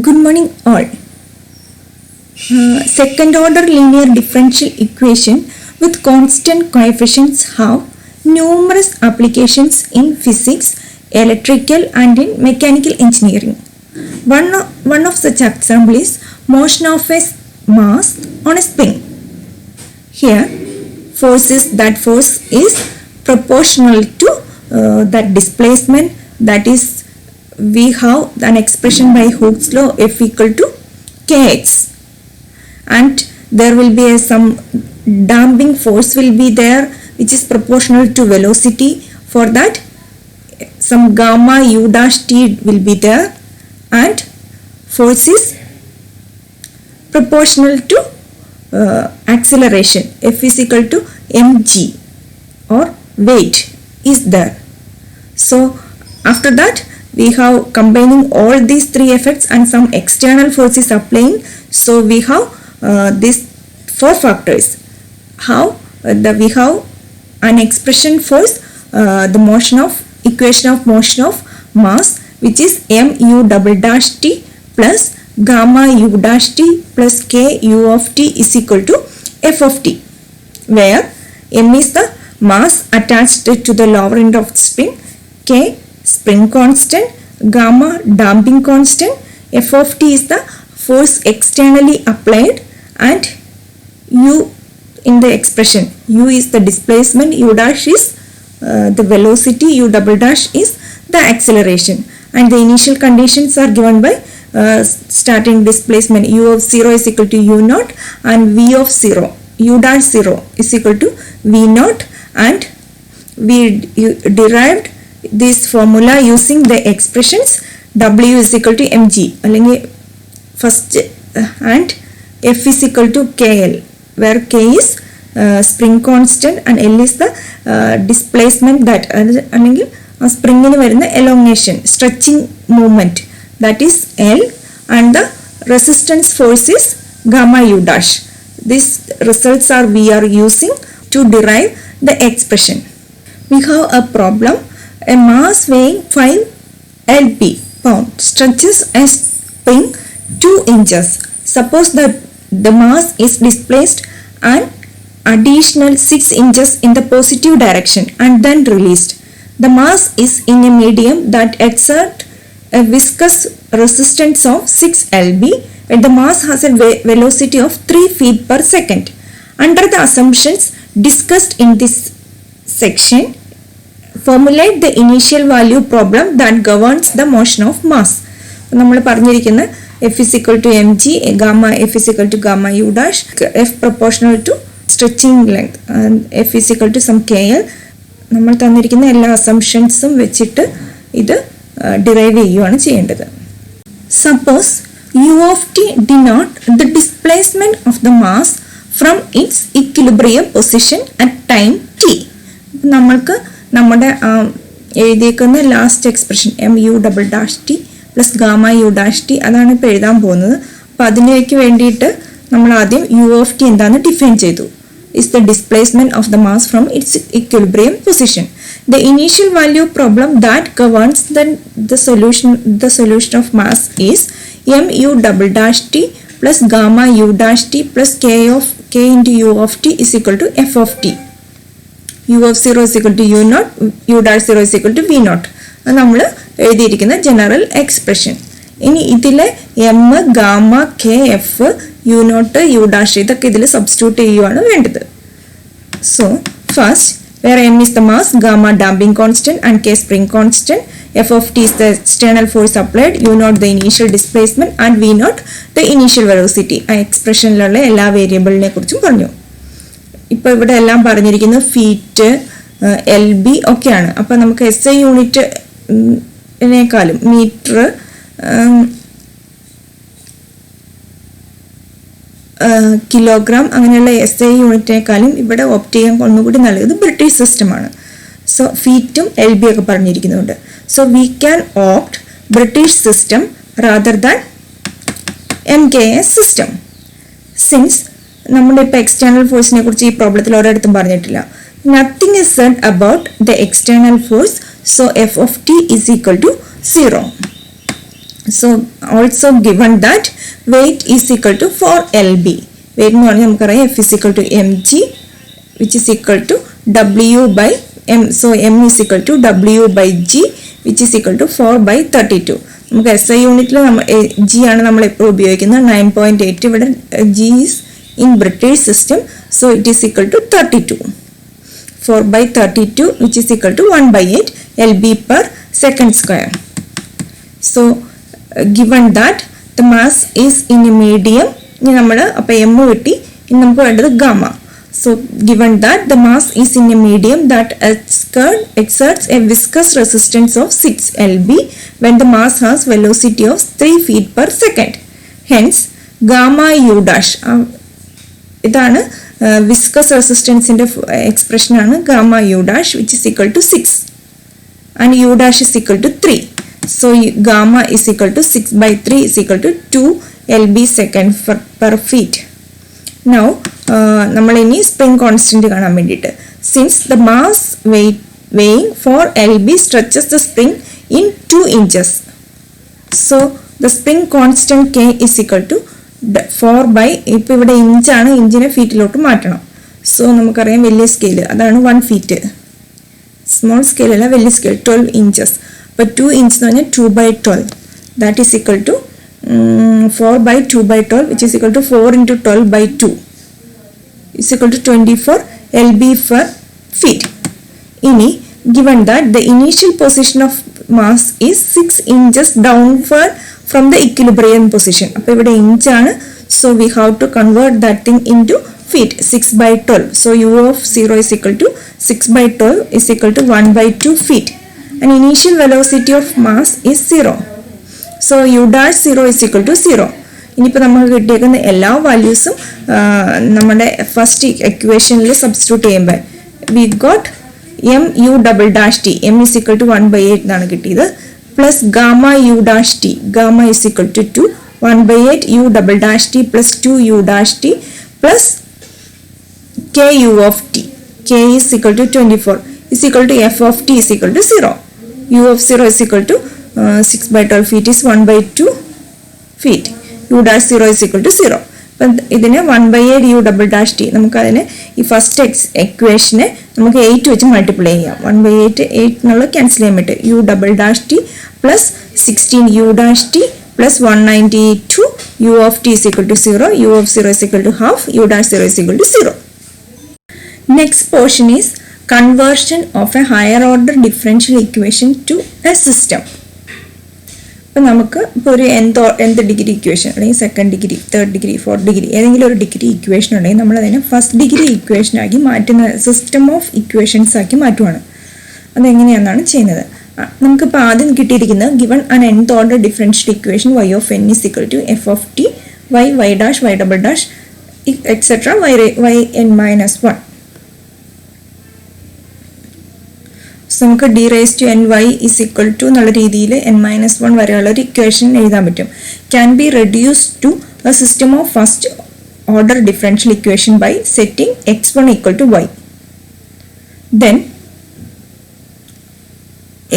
Good morning all. Second order linear differential equation with constant coefficients have numerous applications in physics, electrical and in mechanical engineering. One of such example is motion of a mass on a spring. Here force is proportional to that displacement, that is we have an expression by Hooke's law F equal to kx, and there will be some damping force will be there which is proportional to velocity. For that some gamma u dash t will be there, and force is proportional to acceleration, F is equal to mg, or weight is there. So after that we have combining all these three effects and some external forces applying. So we have these four factors. How we have an expression for the equation of motion of mass, which is mu double dash t plus gamma u dash t plus k u of t is equal to f of t, where m is the mass attached to the lower end of the spring, k spring constant, gamma damping constant, f of t is the force externally applied, and u in the expression, u is the displacement, u dash is the velocity, u double dash is the acceleration, and the initial conditions are given by starting displacement u of 0 is equal to u naught and v of 0, u dash 0 is equal to v naught, and we derived this formula using the expressions w is equal to mg first, and f is equal to kl, where k is spring constant and l is the displacement, that spring in elongation stretching movement, that is l, and the resistance force is gamma u dash. These results are we are using to derive the expression. We have a problem. A mass weighing 5 lb pound stretches a spring 2 inches. Suppose that the mass is displaced an additional 6 inches in the positive direction and then released. The mass is in a medium that exerts a viscous resistance of 6 lb, and the mass has a velocity of 3 feet per second. Under the assumptions discussed in this section, formulate the initial value problem that governs the motion of mass. നമ്മൾ പറഞ്ഞിരിക്കുന്ന f is equal to mg, gamma f is equal to gamma u dash, f proportional to stretching length, and f is equal to some kl. നമ്മൾ തന്നിരിക്കുന്ന എല്ലാ അസംഷൻസും വെച്ചിട്ട് ഇത് derive ചെയ്യുകയാണ് ചെയ്യേണ്ടത്. Suppose u of t denote the displacement of the mass from its equilibrium position at time t. നമ്മൾക്ക് നമ്മുടെ എഴുതിയേക്കുന്ന last expression m U double dash T plus gamma U dash t, അതാണ് ഇപ്പോൾ എഴുതാൻ പോകുന്നത്. അപ്പം അതിലേക്ക് വേണ്ടിയിട്ട് നമ്മൾ ആദ്യം യു ഓഫ് ടി എന്താണെന്ന് ഡിഫൈൻ ചെയ്തു. Is the displacement of the mass from its equilibrium position. The initial value problem that governs the solution of mass is m u double dash t plus gamma u dash t plus k into u of t is equal to f of t. u of 0 is equal to u naught, u dash 0 is equal to v naught. അത് നമ്മൾ എഴുതിയിരിക്കുന്ന general expression. ഇനി ഇതിലെ M, gamma, K, F, U not, U dash ഇതൊക്കെ ഇതിൽ substitute ചെയ്യുകയാണ് വേണ്ടത്. So first, where m is the mass, gamma damping constant and k spring constant, f of t is the external force applied, u naught the initial displacement and v naught the initial velocity. ആ എക്സ്പ്രഷനിലുള്ള എല്ലാ വേരിയബിളിനെ കുറിച്ചും പറഞ്ഞു. ഇപ്പോൾ ഇവിടെ എല്ലാം പറഞ്ഞിരിക്കുന്നത് feet, L B ഒക്കെയാണ്. അപ്പം നമുക്ക് SI യൂണിറ്റിനേക്കാളും മീറ്റർ, കിലോഗ്രാം അങ്ങനെയുള്ള SI യൂണിറ്റിനേക്കാളും ഇവിടെ ഓപ്റ്റ് ചെയ്യാൻ ഒന്നുകൂടി നല്ലത് ബ്രിട്ടീഷ് സിസ്റ്റമാണ്. സോ ഫീറ്റും എൽ ബി ഒക്കെ പറഞ്ഞിരിക്കുന്നുണ്ട്. So we can opt British system rather than MKS system. Since നമ്മുടെ ഇപ്പോൾ എക്സ്റ്റേണൽ ഫോഴ്സിനെ കുറിച്ച് ഈ പ്രോബ്ലത്തിൽ ഒരിടത്തും പറഞ്ഞിട്ടില്ല. Nothing is said about the external force, so F of T is equal to 0. So also given that weight is equal to 4lb. Weight എന്ന് പറഞ്ഞാൽ നമുക്കറിയാം F is equal to mg which is equal to w by m. So m is equal to w by g which is equal to 4 by 32. നമുക്ക് SI യൂണിറ്റിൽ നമ്മൾ g ആണ് നമ്മൾ ഇപ്പോൾ ഉപയോഗിക്കുന്നത് 9.8. ഇവിടെ g is in British system, so it is equal to 32. 4 by 32 which is equal to 1 by 8 lb per second square. So given that the mass is in a medium, ഇനി നമ്മൾ അപ്പോൾ m കിട്ടി, ഇനി നമുക്ക് വേണ്ടത് gamma. So given that the mass is in a medium that exerts a viscous resistance of 6 lb when the mass has velocity of 3 feet per second. Hence gamma u dash, ഇതാണ് viscous resistanceന്റെ expression ആണ് gamma u dash which is equal to 6 and u dash is equal to 3. So gamma is equal to 6 by 3 is equal to 2 lb second per feet. Now നമ്മൾ ഇനി spring constant കാണാൻ വേണ്ടിയിട്ട്, since the mass weighing 4 lb stretches the spring in 2 inches, so the spring constant k is equal to 4 by, ഇപ്പോൾ ഇവിടെ ഇഞ്ചാണ്, ഇഞ്ചിനെ ഫീറ്റിലോട്ട് മാറ്റണം. So നമുക്കറിയാം വലിയ സ്കെയിൽ അതാണ് 1 ഫീറ്റ്, സ്മോൾ സ്കെയിൽ അല്ല വലിയ സ്കെയിൽ 12 inches. അപ്പോൾ 2 inch എന്ന് പറഞ്ഞാൽ 2 by 12 that is equal to 4 by 2 by 12 which is equal to 4 into 12 by 2 is equal to 24 lb per feet. Ini given that the initial position of mass is 6 inches downward from the equilibrium position. അപ്പോൾ ഇവിടെ inch ആണ്, so we have to convert that thing into feet. 6 by 12, so u of 0 is equal to 6 by 12 is equal to 1 by 2 feet and initial velocity of mass is 0, so u dash 0 is equal to 0. ഇനിയിപ്പോൾ നമുക്ക് കിട്ടിയേക്കുന്ന എല്ലാ വാല്യൂസും നമ്മുടെ first ഇക്വേഷനിൽ substitute ചെയ്യുമ്പോൾ we got M U double dash T, M is equal to 1 by 8 എന്നാണ് കിട്ടിയത്, plus gamma U dash T, gamma is equal to 2, 1 by 8 U double dash T plus 2 U dash T plus K U of T, K is equal to 24 is equal to f of t is equal to 0. u of 0 is equal to 6 by 12 feet is 1 by 2 feet. u dash 0 is equal to 0. അപ്പം ഇതിനെ 1 by 8 u double dash T, നമുക്കതിനെ ഈ first എക്വേഷനെ നമുക്ക് 8 വെച്ച് multiply ചെയ്യാം. 1 by 8 എന്നുള്ള cancel ചെയ്യാൻ പറ്റും. U double dash T plus 16 U dash T plus 192 u of t is equal to 0, u of 0 is equal to half, u dash 0 is equal to 0. Next portion is conversion of a higher order differential equation to a system. അപ്പോൾ നമുക്ക് ഇപ്പോൾ ഒരു nth degree equation അല്ലെങ്കിൽ second degree, third degree, fourth degree ഏതെങ്കിലും ഒരു degree equation ഉണ്ടെങ്കിൽ നമ്മളതിനെ first degree ഇക്വേഷനാക്കി മാറ്റുന്ന, സിസ്റ്റം ഓഫ് ഇക്വേഷൻസ് ആക്കി മാറ്റുവാണ്. അതെങ്ങനെയാണെന്നാണ് ചെയ്യുന്നത്. നമുക്കിപ്പോൾ ആദ്യം കിട്ടിയിരിക്കുന്നത് given an nth order differential equation y of n is equal to f of t y y dash y double dash etc y n minus 1. So നമുക്ക് ഡി റേസ് to N Y is equal to എന്നുള്ള രീതിയിൽ n minus 1 വരെയുള്ള ഒരു equation എഴുതാൻ പറ്റും. Can be reduce to a system of first order differential equation by setting x1 equal to y. Then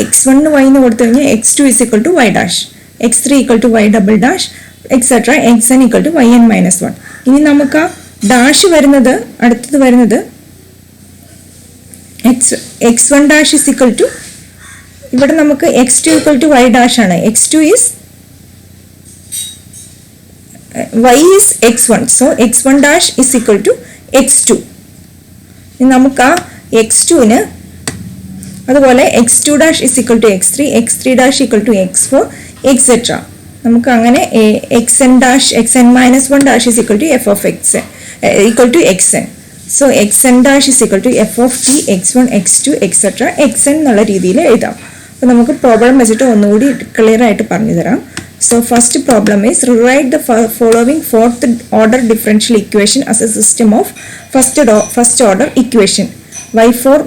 x1 y എന്ന് കൊടുത്തു കഴിഞ്ഞാൽ x2 is equal to y dash, x3 equal to y double dash etcetera xn equal to yn minus 1. ഇനി നമുക്ക് ആ dash വരുന്നത്, അടുത്തത് വരുന്നത് x1 dash is equal to, ഇവിടെ നമുക്ക് x2 equal to y dash ആണ്, x2 is y is x1, so x1 dash is equal to x2. നമുക്ക് ആ x2ന് അതുപോലെ x2 dash is equal to x3, x3 dash equal to x4 etc. നമുക്ക് അങ്ങനെ xn dash xn minus 1 dash is equal to f of xn equal to xn. So xn dash is equal to f of t x1 x2 etc xn എന്നുള്ള രീതിയിൽ എഴുതാം. അപ്പോൾ നമുക്ക് problem വെച്ചിട്ട് ഒന്നുകൂടി clear ആയിട്ട് പറഞ്ഞു തരാം. So first problem is rewrite the following fourth order differential equation as a system of first order equation. y4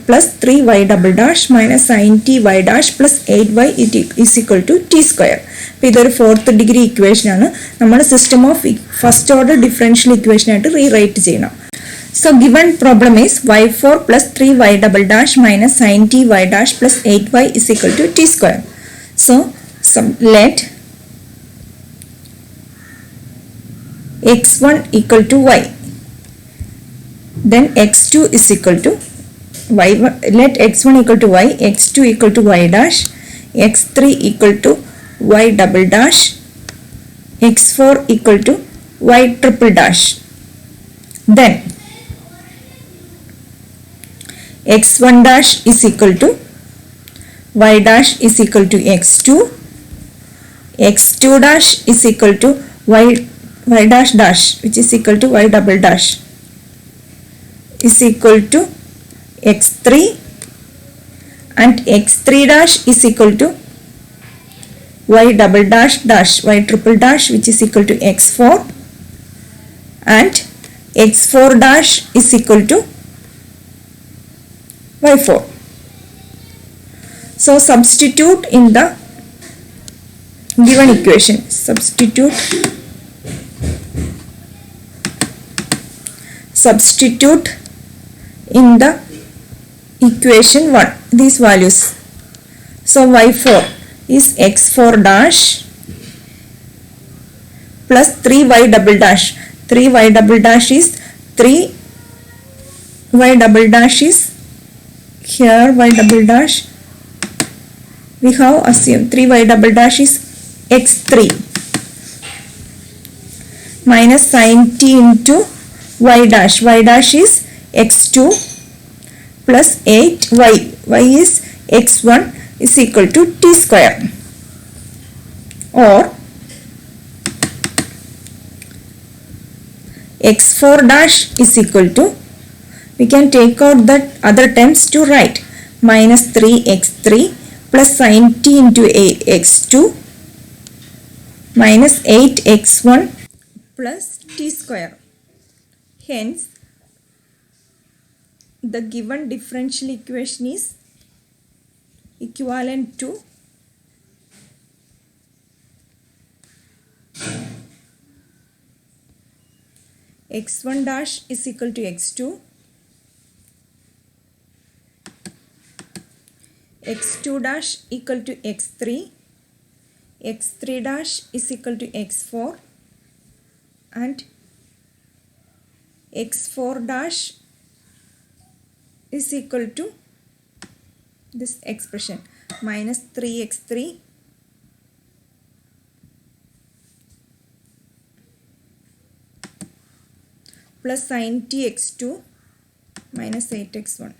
plus 3y double dash minus sin t y dash plus 8y is equal to t square. അപ്പോൾ ഇതൊരു fourth degree equation ആണ്. നമ്മൾ system of first order differential equation ആയിട്ട് rewrite ചെയ്യണം. So given problem is y4 plus 3y double dash minus sin t y dash plus 8y is equal to t square. So let x1 equal to y, then x2 is equal to y. Let x1 equal to y, x2 equal to y dash, x3 equal to y double dash, x4 equal to y triple dash. Then x1 dash is equal to y dash is equal to x2, x2 dash is equal to y dash dash, which is equal to y double dash, is equal to x3, and x3 dash is equal to y double dash dash, y triple dash, which is equal to x4, and x4 dash is equal to y4. So substitute in the given equation. Substitute in the equation 1 these values. So y4 is x4 dash plus 3y double dash. 3y double dash is 3y double dash is here, y double dash we have assumed 3y double dash is x3 minus sin t into y dash. Y dash is x2 plus 8y. Y is x1 is equal to t square, or x4 dash is equal to, we can take out that other terms to write, minus 3x3 plus sin t into x2 minus 8x1 plus t square. Hence, the given differential equation is equivalent to x1 dash is equal to x2, x2 dash equal to x3, x3 dash is equal to x4, and x4 dash is equal to this expression, minus 3x3 plus sin t x2 minus 8x1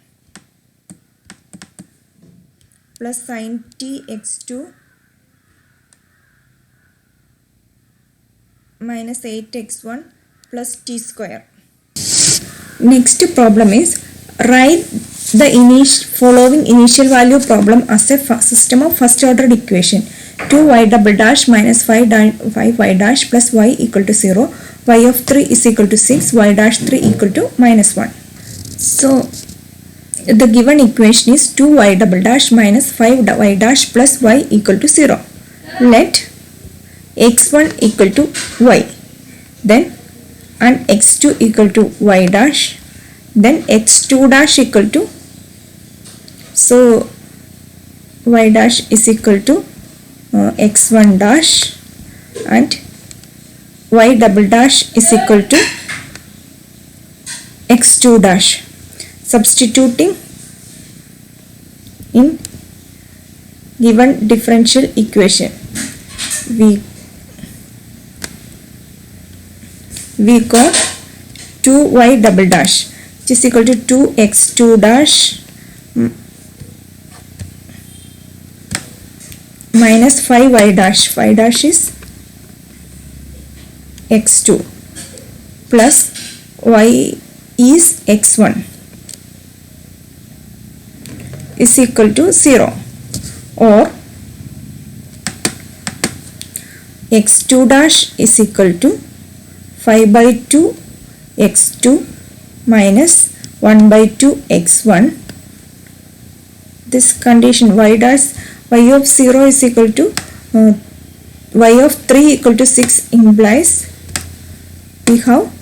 plus sin t x2 minus 8x1 plus t square. Next problem is, write the following initial value problem as a system of first order equation. 2y double dash minus 5y dash plus y equal to 0, y of 3 is equal to 6, y dash 3 equal to minus 1. So the given equation is 2y double dash minus 5y dash plus y equal to 0. Let x1 equal to y, then and x2 equal to y dash, then x2 dash equal to, so y dash is equal to x1 dash, and y double dash is equal to x2 dash. Substituting in given differential equation, we got 2y double dash which is equal to 2x2 dash minus 5y dash. 5 dash is x2 plus y is x1 is equal to 0, or x2 dash is equal to 5 by 2 x2 minus 1 by 2 x1. This condition y of 0 is equal to y of 3 equal to 6 implies we have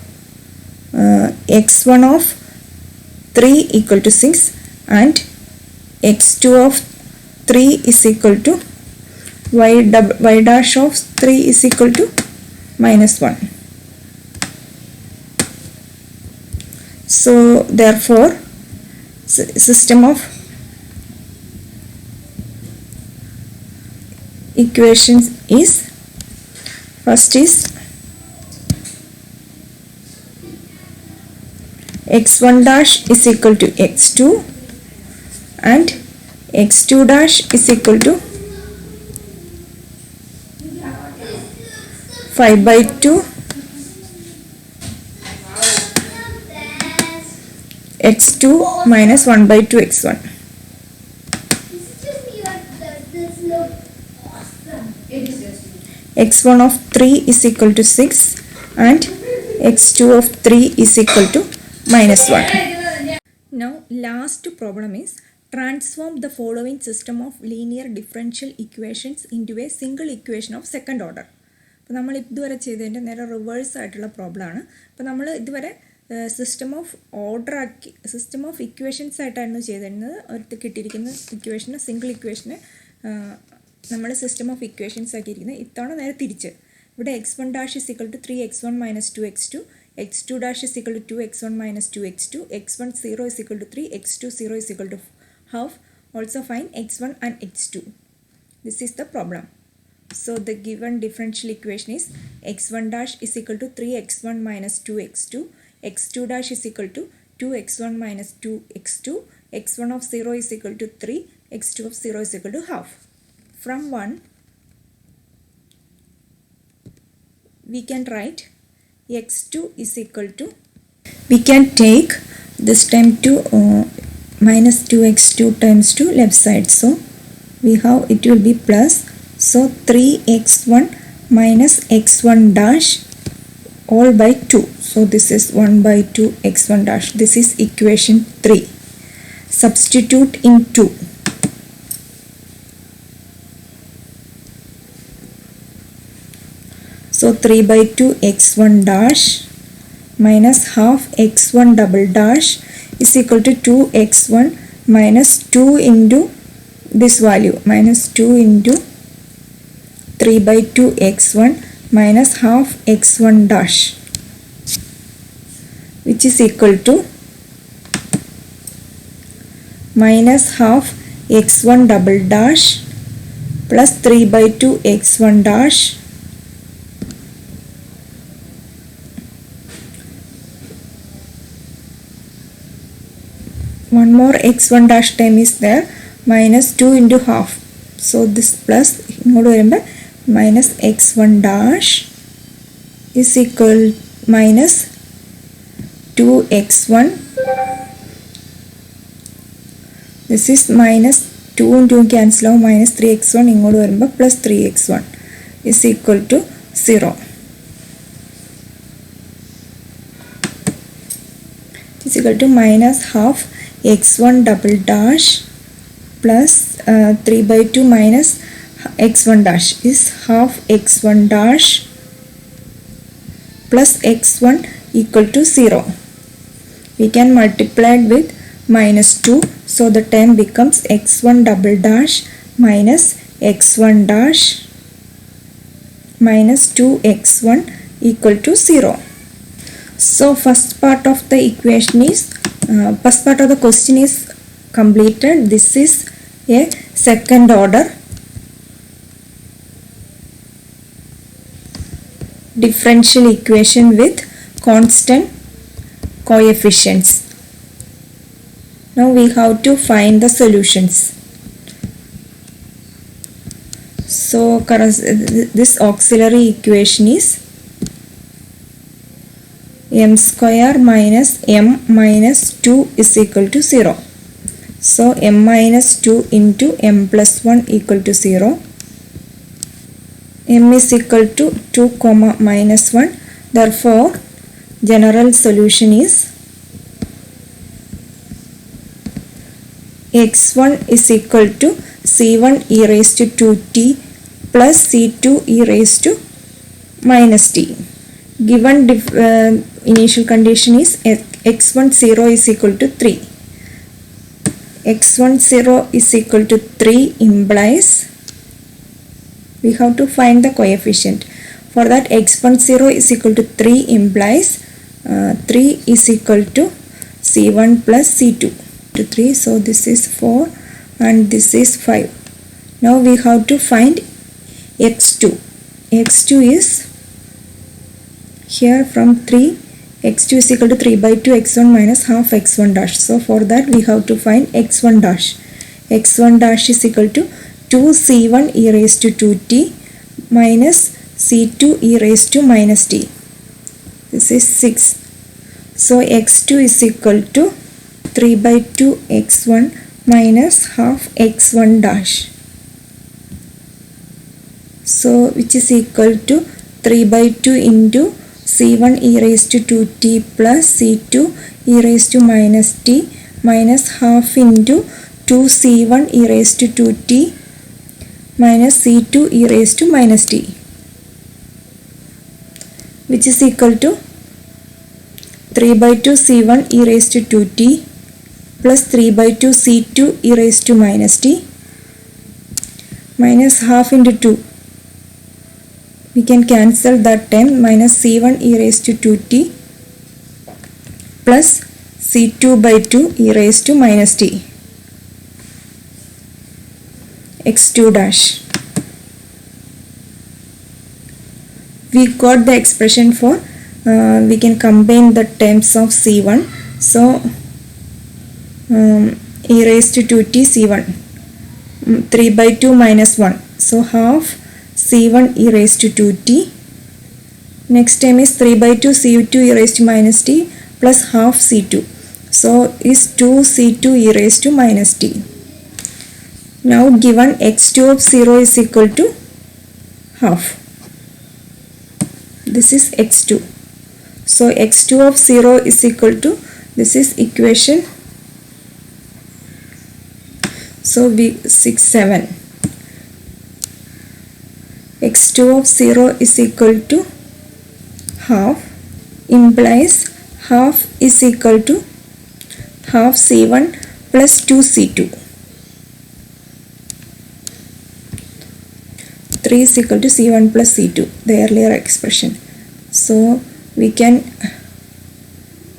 x1 of 3 equal to 6 and x2 of 3 is equal to y dash of 3 is equal to minus 1. So therefore system of equations is, first is x1 dash is equal to x2 and x2 dash is equal to 5 by 2 x2 minus 1 by 2 x1. x1 of 3 is equal to 6 and x2 of 3 is equal to minus 1. Now last problem is transform the following system of linear differential equations into a single equation of second order. അപ്പോൾ നമ്മൾ ഇതുവരെ ചെയ്തതിൻ്റെ നേരെ reverse ആയിട്ടുള്ള problem ആണ്. അപ്പോൾ നമ്മൾ ഇതുവരെ സിസ്റ്റം ഓഫ് ഓർഡർ ആക്കി സിസ്റ്റം ഓഫ് ഇക്വേഷൻസ് ആയിട്ടായിരുന്നു ചെയ്തിരുന്നത്. ഒരു കിട്ടിയിരിക്കുന്ന ഇക്വേഷന് സിംഗിൾ ഇക്വേഷന് നമ്മൾ സിസ്റ്റം ഓഫ് ഇക്വേഷൻസ് ആക്കിയിരിക്കുന്നത്. ഇത്തവണ നേരെ തിരിച്ച് ഇവിടെ x1 dash is equal to 3x1 minus 2x2, x2 dash is equal to 2x1 minus 2x2, x1 0 is equal to 3, x2 0 is equal to half. Also find x1 and x2. This is the problem. So the given differential equation is x1 dash is equal to 3x1 minus 2x2, x2 dash is equal to 2x1 minus 2x2, x1 of 0 is equal to 3, x2 of 0 is equal to half. From 1 we can write x2 is equal to, we can take this time to minus 2x2 times to left side, so we have it will be plus, so 3x1 minus x1 dash all by 2, so this is 1 by 2 x1 dash. This is equation 3. Substitute in 2. So 3 by 2 x1 dash minus half x1 double dash is equal to 2x1 minus 2 into this value, minus 2 into 3 by 2 x1 minus half x1 dash, which is equal to minus half x1 double dash plus 3 by 2 x1 dash one more x1 dash term is there, minus 2 into half, so this plus minus x1 dash is equal minus 2x1, this is minus 2 into cancel out, minus 3x1 plus 3x1 is equal to 0. Is equal to minus half x1 double dash plus 3 by 2 minus x1 dash is half x1 dash plus x1 equal to 0. We can multiply it with minus 2, so the term becomes x1 double dash minus x1 dash minus 2x1 equal to 0. So first part of the equation is first part of the question is completed. This is a second order differential equation with constant coefficients. Now we have to find the solutions. So this auxiliary equation is m square minus m minus 2 is equal to 0. So m minus 2 into m plus 1 equal to 0. M is equal to 2 comma minus 1. Therefore general solution is x1 is equal to c1 e raised to 2t plus c2 e raised to minus t. Given initial condition is x1 0 is equal to 3. x1 0 is equal to 3 implies we have to find the coefficient. For that x1 0 is equal to 3 implies 3 is equal to C1 plus C2 to 3. So this is 4 and this is 5. Now we have to find x2. x2 is here from 3. x2 is equal to 3 by 2 x1 minus half x1 dash. So for that we have to find x1 dash. x1 dash is equal to 2c1 e raised to 2t minus c2 e raised to minus t. This is 6. So x2 is equal to 3 by 2 x1 minus half x1 dash. So which is equal to 3 by 2 into c1 e raised to 2t plus c2 e raised to minus t minus half into 2c1 e raised to 2t minus c2 e raised to minus t, which is equal to 3 by 2 c1 e raised to 2t plus 3 by 2 c2 e raised to minus t minus half into 2. We can cancel that term, minus c1 e raised to 2t plus c2 by 2 e raised to minus t. x2 dash. We got the expression for we can combine the terms of c1. So e raised to 2t c1, 3 by 2 minus 1. So half c1 e raised to 2t. Next term is 3 by 2 c2 e raised to minus t plus half c2. So is 2 c2 e raised to minus t. Now given x2 of 0 is equal to half. This is x2. So x2 of 0 is equal to, this is equation, so we 6, 7. x2 of 0 is equal to half implies half is equal to half c1 plus 2 c2. 3 is equal to c1 plus c2, the earlier expression. So we can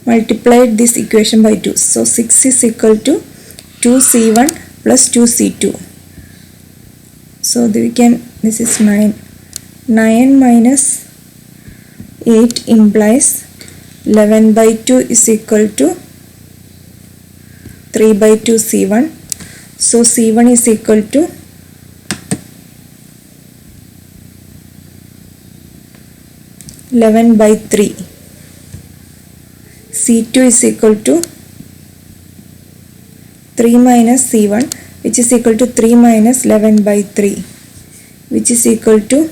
multiply this equation by 2. So 6 is equal to 2c1 plus 2c2. So we can, this is 9. 9 minus 8 implies 11 by 2 is equal to 3 by 2 c1. So c1 is equal to 11 by 3. c2 is equal to 3 minus c1, which is equal to 3 minus 11 by 3, which is equal to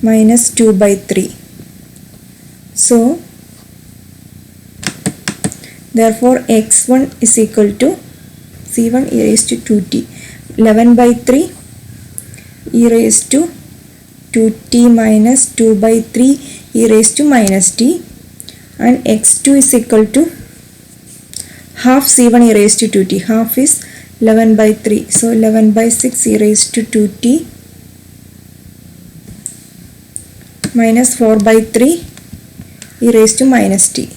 minus 2 by 3. So therefore x1 is equal to c1 e raised to 2t, 11 by 3 e raised to 2t minus 2 by 3 e raised to minus t, and x2 is equal to half c1 e raised to 2t. Half is 11 by 3. So 11 by 6 e raised to 2t minus 4 by 3 e raised to minus t.